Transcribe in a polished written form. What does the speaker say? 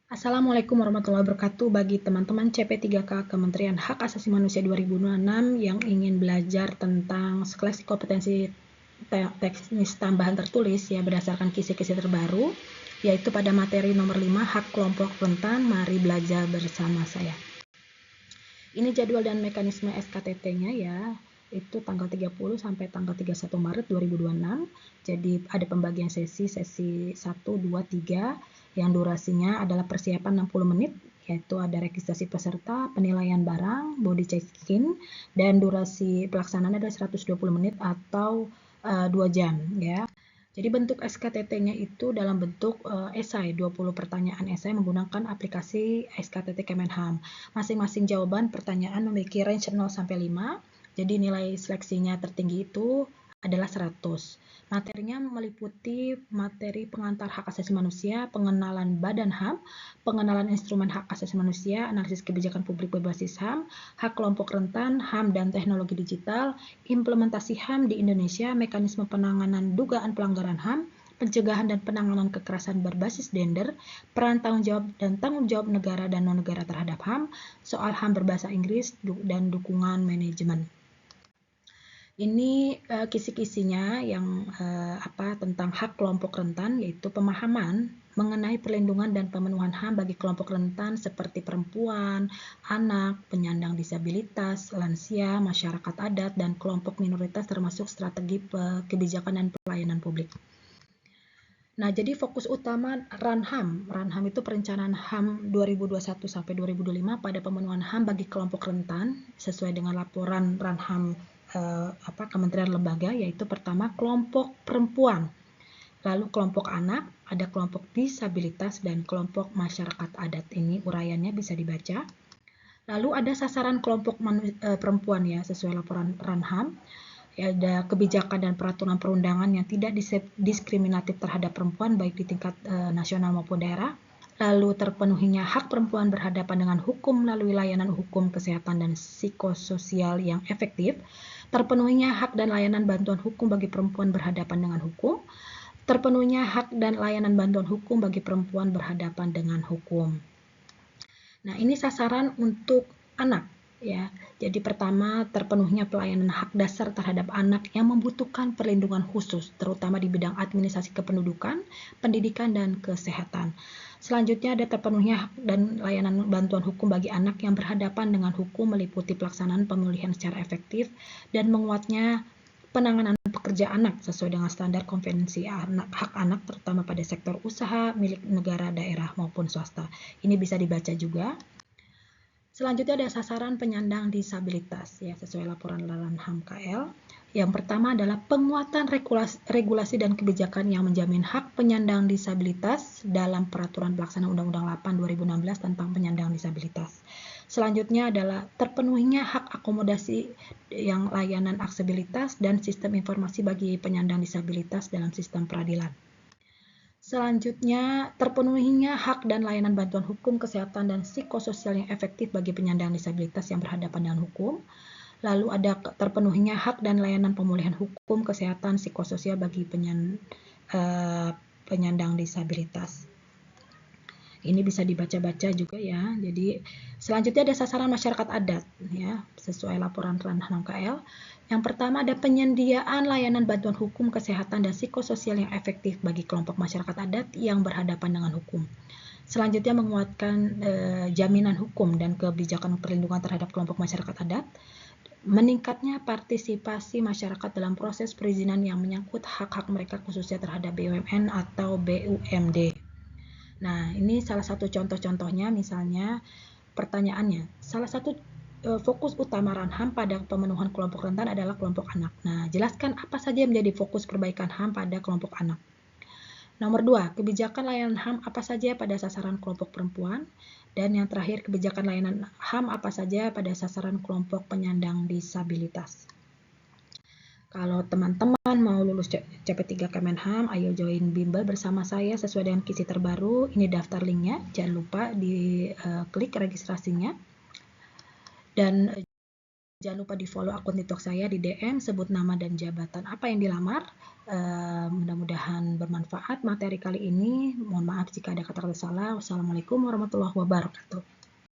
Assalamualaikum warahmatullahi wabarakatuh bagi teman-teman CP3K Kementerian Hak Asasi Manusia 2026 yang ingin belajar tentang seleksi kompetensi teknis tambahan tertulis ya berdasarkan kisi-kisi terbaru, yaitu pada materi nomor 5 hak kelompok rentan. Mari belajar bersama saya. Ini jadwal dan mekanisme SKTT-nya ya, itu tanggal 30 sampai tanggal 31 Maret 2026. Jadi ada pembagian sesi 1, 2, 3 yang durasinya adalah persiapan 60 menit, yaitu ada registrasi peserta, penilaian barang, body check-in, dan durasi pelaksanaan adalah 120 menit atau 2 jam ya. Jadi bentuk SKTT-nya itu dalam bentuk esai, 20 pertanyaan esai menggunakan aplikasi SKTT Kemenham. Masing-masing jawaban pertanyaan memiliki range 0 sampai 5. Jadi nilai seleksinya tertinggi itu adalah 100. Materinya meliputi materi pengantar hak asasi manusia, pengenalan Badan HAM, pengenalan instrumen hak asasi manusia, analisis kebijakan publik berbasis HAM, hak kelompok rentan, HAM dan teknologi digital, implementasi HAM di Indonesia, mekanisme penanganan dugaan pelanggaran HAM, pencegahan dan penanganan kekerasan berbasis gender, peran tanggung jawab negara dan non-negara terhadap HAM, soal HAM berbahasa Inggris, dan dukungan manajemen. Ini kisi-kisinya yang tentang hak kelompok rentan, yaitu pemahaman mengenai perlindungan dan pemenuhan HAM bagi kelompok rentan seperti perempuan, anak, penyandang disabilitas, lansia, masyarakat adat, dan kelompok minoritas termasuk strategi kebijakan dan pelayanan publik. Nah, jadi fokus utama Ranham itu perencanaan HAM 2021 sampai 2025 pada pemenuhan HAM bagi kelompok rentan sesuai dengan laporan Ranham Kementerian Lembaga, yaitu pertama kelompok perempuan, lalu kelompok anak, ada kelompok disabilitas, dan kelompok masyarakat adat. Ini uraiannya bisa dibaca. Lalu ada sasaran kelompok perempuan ya sesuai laporan Ranham. Ada kebijakan dan peraturan perundangan yang tidak diskriminatif terhadap perempuan baik di tingkat nasional maupun daerah. Lalu terpenuhinya hak perempuan berhadapan dengan hukum melalui layanan hukum, kesehatan, dan psikososial yang efektif. Terpenuhinya hak dan layanan bantuan hukum bagi perempuan berhadapan dengan hukum. Terpenuhinya hak dan layanan bantuan hukum bagi perempuan berhadapan dengan hukum. Nah, ini sasaran untuk anak ya. Jadi pertama, terpenuhnya pelayanan hak dasar terhadap anak yang membutuhkan perlindungan khusus, terutama di bidang administrasi kependudukan, pendidikan, dan kesehatan. Selanjutnya ada terpenuhnya hak dan layanan bantuan hukum bagi anak yang berhadapan dengan hukum meliputi pelaksanaan pemulihan secara efektif dan menguatnya penanganan pekerja anak sesuai dengan standar konvensi hak anak terutama pada sektor usaha milik negara, daerah maupun swasta. Ini bisa dibaca juga. Selanjutnya ada sasaran penyandang disabilitas ya sesuai laporan Ranham KL. Yang pertama adalah penguatan regulasi dan kebijakan yang menjamin hak penyandang disabilitas dalam peraturan pelaksana Undang-Undang 8 2016 tentang penyandang disabilitas. Selanjutnya adalah terpenuhinya hak akomodasi yang layanan aksesibilitas dan sistem informasi bagi penyandang disabilitas dalam sistem peradilan. Selanjutnya, terpenuhinya hak dan layanan bantuan hukum, kesehatan, dan psikososial yang efektif bagi penyandang disabilitas yang berhadapan dengan hukum. Lalu ada terpenuhinya hak dan layanan pemulihan hukum, kesehatan, psikososial bagi penyandang disabilitas. Ini bisa dibaca-baca juga ya. Jadi selanjutnya ada sasaran masyarakat adat ya, sesuai laporan Ranham KL. Yang pertama ada penyediaan layanan bantuan hukum, kesehatan, dan psikososial yang efektif bagi kelompok masyarakat adat yang berhadapan dengan hukum. Selanjutnya menguatkan jaminan hukum dan kebijakan perlindungan terhadap kelompok masyarakat adat. Meningkatnya partisipasi masyarakat dalam proses perizinan yang menyangkut hak-hak mereka khususnya terhadap BUMN atau BUMD. Nah, ini salah satu contoh-contohnya, misalnya pertanyaannya, salah satu fokus utama Ranham pada pemenuhan kelompok rentan adalah kelompok anak. Nah, jelaskan apa saja yang menjadi fokus perbaikan HAM pada kelompok anak. Nomor 2, kebijakan layanan HAM apa saja pada sasaran kelompok perempuan. Dan yang terakhir, kebijakan layanan HAM apa saja pada sasaran kelompok penyandang disabilitas. Kalau teman-teman mau lulus CP3 Kemenham, ayo join bimbel bersama saya sesuai dengan kisi terbaru. Ini daftar linknya, jangan lupa di klik registrasinya. Dan Jangan lupa di-follow akun TikTok saya, di DM, sebut nama dan jabatan apa yang dilamar. Mudah-mudahan bermanfaat materi kali ini. Mohon maaf jika ada kata-kata salah. Wassalamualaikum warahmatullahi wabarakatuh.